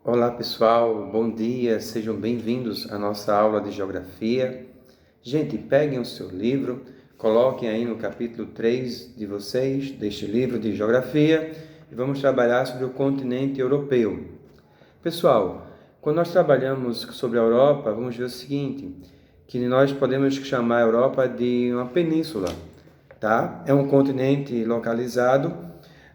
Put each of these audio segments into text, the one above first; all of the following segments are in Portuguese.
Olá pessoal, bom dia, sejam bem-vindos à nossa aula de Geografia. Gente, peguem o seu livro, coloquem aí no capítulo 3 de vocês, deste livro de Geografia, e vamos trabalhar sobre o continente europeu. Pessoal, quando nós trabalhamos sobre a Europa, vamos ver o seguinte, que nós podemos chamar a Europa de uma península, tá? É um continente localizado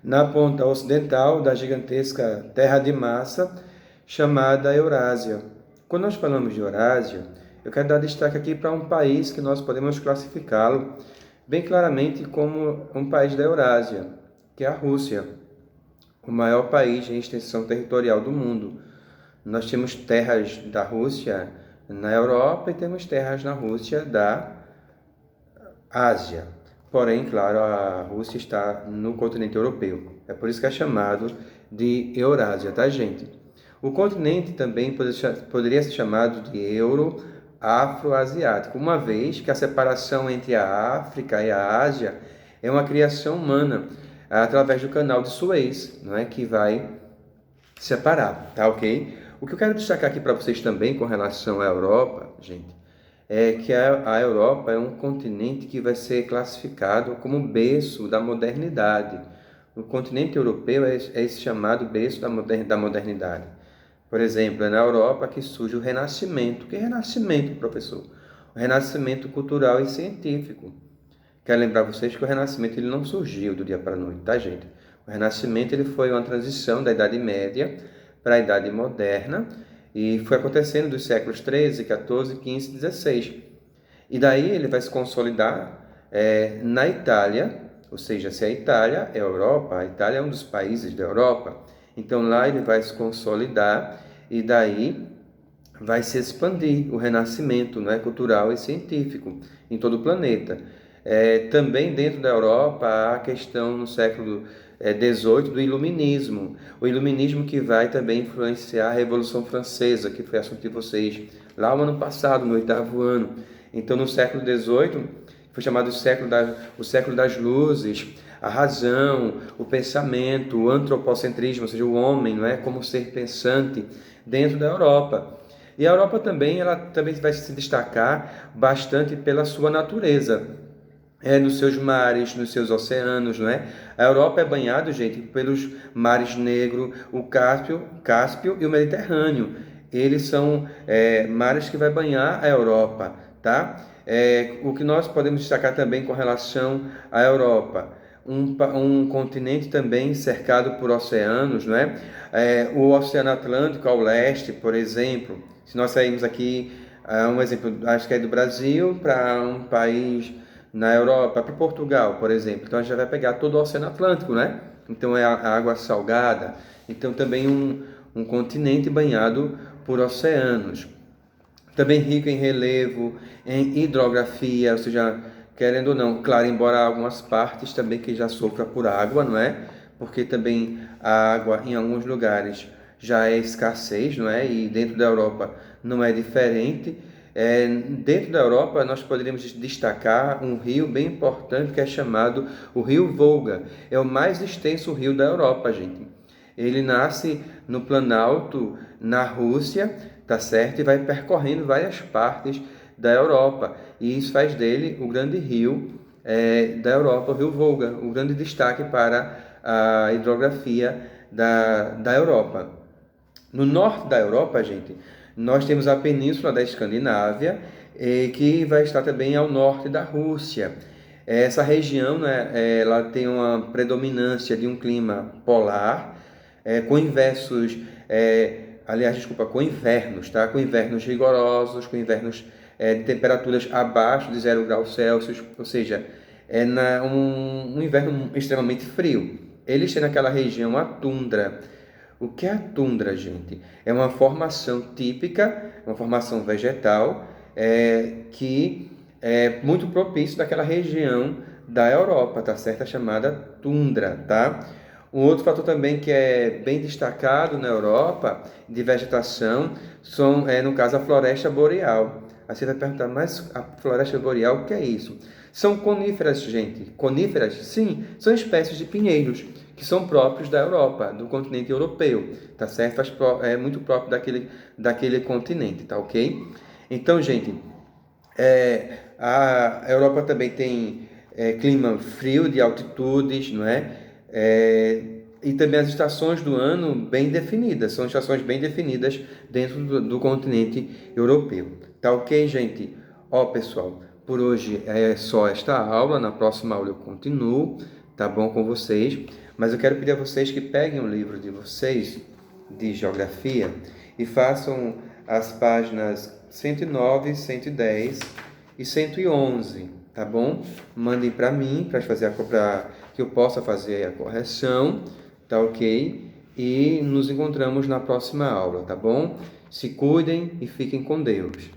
na ponta ocidental da gigantesca terra de massa chamada Eurásia. Quando nós falamos de Eurásia, eu quero dar destaque aqui para um país que nós podemos classificá-lo bem claramente como um país da Eurásia, que é a Rússia, o maior país em extensão territorial do mundo. Nós temos terras da Rússia na Europa e temos terras na Rússia da Ásia. Porém, claro, a Rússia está no continente europeu. É por isso que é chamado de Eurásia, tá, gente? O continente também poderia ser chamado de Euro-Afroasiático, uma vez que a separação entre a África e a Ásia é uma criação humana através do canal de Suez, não é, que vai separar, tá ok? O que eu quero destacar aqui para vocês também com relação à Europa, gente, é que a Europa é um continente que vai ser classificado como berço da modernidade. O continente europeu é esse chamado berço da modernidade. Por exemplo, é na Europa que surge o Renascimento. Que Renascimento, professor? O Renascimento cultural e científico. Quero lembrar vocês que o Renascimento ele não surgiu do dia para a noite, tá, gente? O Renascimento ele foi uma transição da Idade Média para a Idade Moderna e foi acontecendo dos séculos 13, 14, 15 e 16. E daí ele vai se consolidar na Itália, ou seja, se a Itália é a Europa, a Itália é um dos países da Europa, então lá ele vai se consolidar e daí vai se expandir o renascimento, né, cultural e científico em todo o planeta. Também dentro da Europa há a questão no século XVIII do Iluminismo. O Iluminismo que vai também influenciar a Revolução Francesa, que foi assunto de vocês lá no ano passado, no 8º ano. Então, no século XVIII, foi chamado o século das luzes, a razão, o pensamento, o antropocentrismo, ou seja, o homem, não é, como ser pensante dentro da Europa. E a Europa também, ela também vai se destacar bastante pela sua natureza, nos seus mares, nos seus oceanos, não é? A Europa é banhada, gente, pelos mares Negro, o Cáspio e o Mediterrâneo. Eles são mares que vai banhar a Europa, tá? O que nós podemos destacar também com relação à Europa, um continente também cercado por oceanos, não é? O Oceano Atlântico ao leste, por exemplo. Se nós sairmos aqui, um exemplo, acho que é do Brasil para um país na Europa, para Portugal, por exemplo. Então a gente já vai pegar todo o Oceano Atlântico, né? Então é a água salgada. Então também um continente banhado por oceanos. Também rico em relevo, em hidrografia, ou seja, querendo ou não, claro, embora algumas partes também que já sofra por água, não é? Porque também a água em alguns lugares já é escassez, não é? E dentro da Europa não é diferente. Dentro da Europa, nós poderíamos destacar um rio bem importante que é chamado o Rio Volga. É o mais extenso rio da Europa, gente. Ele nasce no Planalto, na Rússia, tá certo? E vai percorrendo várias partes da Europa. E isso faz dele o grande rio da Europa, o Rio Volga, o grande destaque para a hidrografia da Europa. No norte da Europa, gente, nós temos a península da Escandinávia, que vai estar também ao norte da Rússia. Essa região, né, ela tem uma predominância de um clima polar, com com invernos, tá? Com invernos rigorosos, com invernos de temperaturas abaixo de 0 graus Celsius, ou seja, um inverno extremamente frio. Eles têm naquela região a tundra. O que é a tundra, gente? É uma formação típica, uma formação vegetal, que é muito propício daquela região da Europa, tá certo? É chamada tundra, tá? Um outro fator também que é bem destacado na Europa, de vegetação, no caso, a floresta boreal. Aí você vai perguntar, mas a floresta boreal, o que é isso? São coníferas, gente. Coníferas, sim, são espécies de pinheiros que são próprios da Europa, do continente europeu, tá certo? É muito próprio daquele continente, tá ok? Então, gente, a Europa também tem clima frio de altitudes, não é? E também as estações do ano bem definidas, são estações bem definidas dentro do continente europeu. Tá ok, gente? Ó, pessoal, por hoje é só esta aula, na próxima aula eu continuo, tá bom com vocês? Mas eu quero pedir a vocês que peguem o livro de vocês, de geografia, e façam as páginas 109, 110 e 111, tá bom? Mandem para mim, para que eu possa fazer a correção, tá ok? E nos encontramos na próxima aula, tá bom? Se cuidem e fiquem com Deus.